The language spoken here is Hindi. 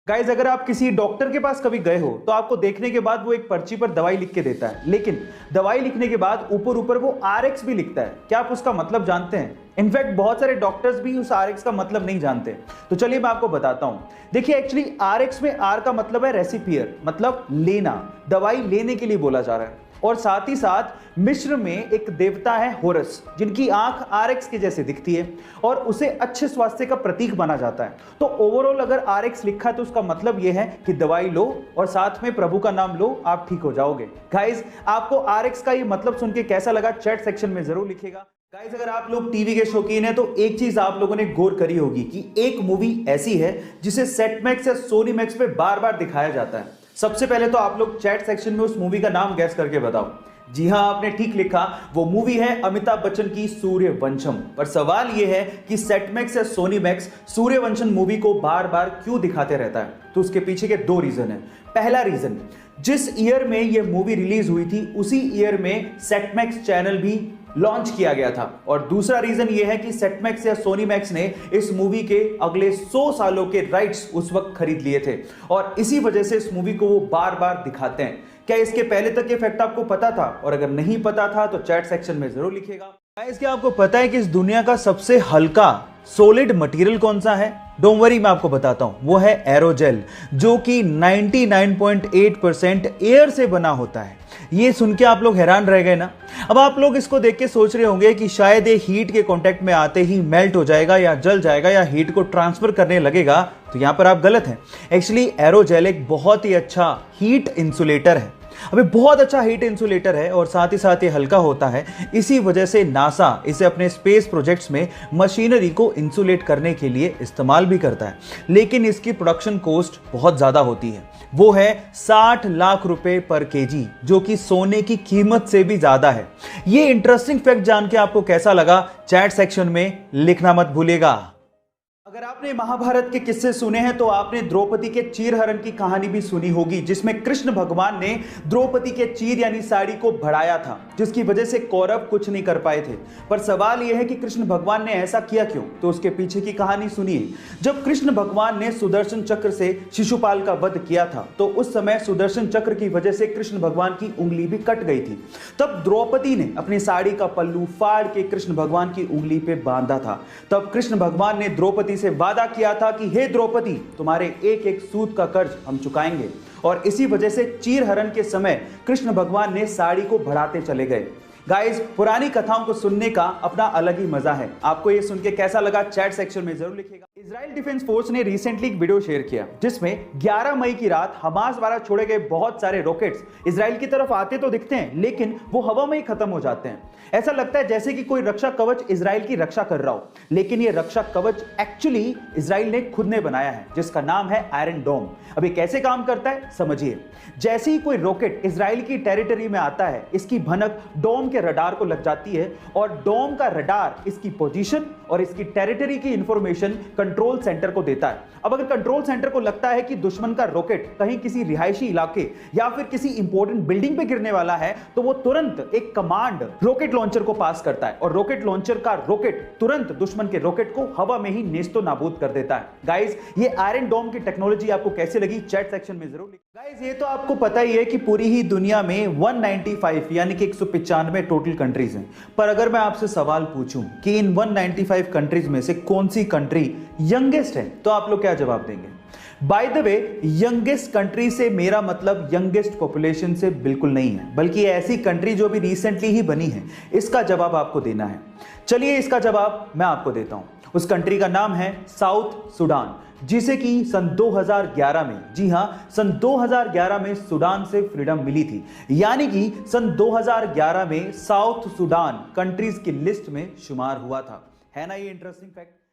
गाइज, अगर आप किसी डॉक्टर के पास कभी गए हो तो आपको देखने के बाद वो एक पर्ची पर दवाई लिख के देता है, लेकिन दवाई लिखने के बाद ऊपर ऊपर वो RX भी लिखता है। क्या आप उसका मतलब जानते हैं? इनफैक्ट बहुत सारे डॉक्टर्स भी उस RX का मतलब नहीं जानते। तो चलिए मैं आपको बताता हूं। देखिए, एक्चुअली RX में R का मतलब है रेसिपियर, मतलब लेना, दवाई लेने के लिए बोला जा रहा है। और साथ ही साथ मिस्र में एक देवता है होरस, जिनकी आंख RX के जैसे दिखती है और उसे अच्छे स्वास्थ्य का प्रतीक माना जाता है। तो ओवरऑल अगर RX लिखा है तो उसका मतलब यह है कि दवाई लो और साथ में प्रभु का नाम लो, आप ठीक हो जाओगे। गाइस, आपको RX का ये मतलब सुन के कैसा लगा चैट सेक्शन में जरूर लिखिएगा। गाइस, अगर आप लोग टीवी के शौकीन हैं तो एक चीज आप लोगों ने गौर करी होगी कि एक मूवी ऐसी है जिसे सेट मैक्स या सोनी मैक्स पे बार बार दिखाया जाता है। सबसे पहले तो आप लोग चैट सेक्शन में उस मूवी का नाम गैस करके बताओ। जी हां, आपने ठीक लिखा, वो मूवी है अमिताभ बच्चन की सूर्यवंशम। पर सवाल यह है कि सेट मैक्स या सोनी मैक्स सूर्यवंशम मूवी को बार बार क्यों दिखाते रहता है? तो उसके पीछे के दो रीजन है। पहला रीजन, जिस ईयर में यह मूवी रिलीज हुई थी उसी ईयर में सेट मैक्स चैनल भी लॉन्च किया गया था। और दूसरा रीजन यह है कि सेट मैक्स या सोनी मैक्स ने इस मूवी के अगले 100 सालों के राइट्स उस वक्त खरीद लिए थे और इसी वजह से इस मूवी को वो बार बार दिखाते हैं। क्या इसके पहले तक ये फैक्ट आपको पता था? और अगर नहीं पता था तो चैट सेक्शन में जरूर लिखिएगा। गाइस, क्या आपको पता है कि इस दुनिया का सबसे हल्का सॉलिड मटेरियल कौन सा है? डोंट वरी, मैं आपको बताता हूं। वो है एरोजेल, जो कि 99.8% एयर से बना होता है। ये सुन के आप लोग हैरान रह गए ना? अब आप लोग इसको देख के सोच रहे होंगे कि शायद ये हीट के कांटेक्ट में आते ही मेल्ट हो जाएगा या जल जाएगा या हीट को ट्रांसफर करने लगेगा। तो यहां पर आप गलत हैं। एक्चुअली एरोजेल एक बहुत ही अच्छा हीट इंसुलेटर है। अभी बहुत अच्छा हीट इंसुलेटर है और साथ ही साथ ये हल्का होता है। इसी वजह से नासा इसे अपने स्पेस प्रोजेक्ट्स में मशीनरी को इंसुलेट करने के लिए इस्तेमाल भी करता है, लेकिन इसकी प्रोडक्शन कॉस्ट बहुत ज्यादा होती है। वो है 60 लाख रुपए पर केजी, जो कि सोने की कीमत से भी ज्यादा है। ये इंटरेस्टिंग फैक्ट जान के आपको कैसा लगा चैट सेक्शन में लिखना मत भूलिएगा। अगर आपने महाभारत के किस्से सुने हैं तो आपने द्रौपदी के चीरहरण की कहानी भी सुनी होगी, जिसमें कृष्ण भगवान ने द्रौपदी के चीर यानी साड़ी को बढ़ाया था, जिसकी वजह से कौरव कुछ नहीं कर पाए थे। पर सवाल यह है कि कृष्ण भगवान ने ऐसा किया क्यों? तो उसके पीछे की कहानी सुनिए। जब कृष्ण भगवान ने सुदर्शन चक्र से शिशुपाल का वध किया था तो उस समय सुदर्शन चक्र की वजह से कृष्ण भगवान की उंगली भी कट गई थी। तब द्रौपदी ने अपनी साड़ी का पल्लू फाड़ के कृष्ण भगवान की उंगली पे बांधा था। तब कृष्ण भगवान ने द्रौपदी से वादा किया था कि हे द्रौपदी, तुम्हारे एक एक सूत का कर्ज हम चुकाएंगे। और इसी वजह से चीरहरण के समय कृष्ण भगवान ने साड़ी को बढ़ाते चले गए। गाइस, पुरानी कथाओं को सुनने का अपना अलग ही मजा है। आपको ये सुन के कैसा लगा चैट सेक्शन में जरूर लिखिएगा। इजराइल डिफेंस फोर्स ने रिसेंटली एक वीडियो शेयर किया जिसमें 11 मई की रात हमास द्वारा छोड़े गए बहुत सारे रॉकेट्स इजराइल की तरफ आते तो दिखते हैं, लेकिन वो हवा में ही खत्म हो जाते हैं। ऐसा लगता है जैसे कि कोई रक्षा कवच इजराइल की रक्षा कर रहा हो, लेकिन ये रक्षा कवच एक्चुअली इजराइल ने खुद ने बनाया है, जिसका नाम है आयरन डोम। अब ये कैसे काम करता है समझिए। जैसे ही कोई रॉकेट इजराइल की टेरिटरी में आता है, इसकी भनक डोम के रडार को लग जाती है और डोम का रडार इसकी पोजीशन और इसकी टेरिटरी की इंफॉर्मेशन कंट्रोल सेंटर को देता है। अब अगर कंट्रोल सेंटर को लगता है कि दुश्मन का रॉकेट कहीं किसी रिहायशी इलाके या फिर किसी इंपॉर्टेंट बिल्डिंग पे गिरने वाला है, तो वो तुरंत एक कमांड रॉकेट लॉन्चर को पास करता है और रॉकेट लॉन्चर का रॉकेट तुरंत दुश्मन के रॉकेट को हवा में ही नेस्तो नाबूद कर देता है। गाइस, ये आयरन डोम की टेक्नोलॉजी आपको कैसी लगी चैट सेक्शन में जरूर लिखिए। गाइस, ये तो आपको पता ही है कि पूरी ही दुनिया में 195 यानी कि 195 टोटल कंट्रीज हैं। पर अगर मैं आपसे सवाल पूछूं कि इन 195 कंट्रीज में से कौन सी कंट्री यंगेस्ट है, तो आप लोग क्या जवाब देंगे? By the way, youngest country से मेरा मतलब यंगेस्ट पॉपुलेशन से बिल्कुल नहीं है, बल्कि ऐसी कंट्री जो भी रिसेंटली ही बनी है। इसका जवाब आपको देना है। चलिए इसका जवाब मैं आपको देता हूं। उस कंट्री का नाम है साउथ सुडान, जिसे कि सन 2011 में, जी हां, सन 2011 में सुडान से फ्रीडम मिली थी। यानी कि सन 2011 में साउथ सुडान कंट्रीज की लिस्ट में शुमार हुआ था। है ना ये इंटरेस्टिंग फैक्ट?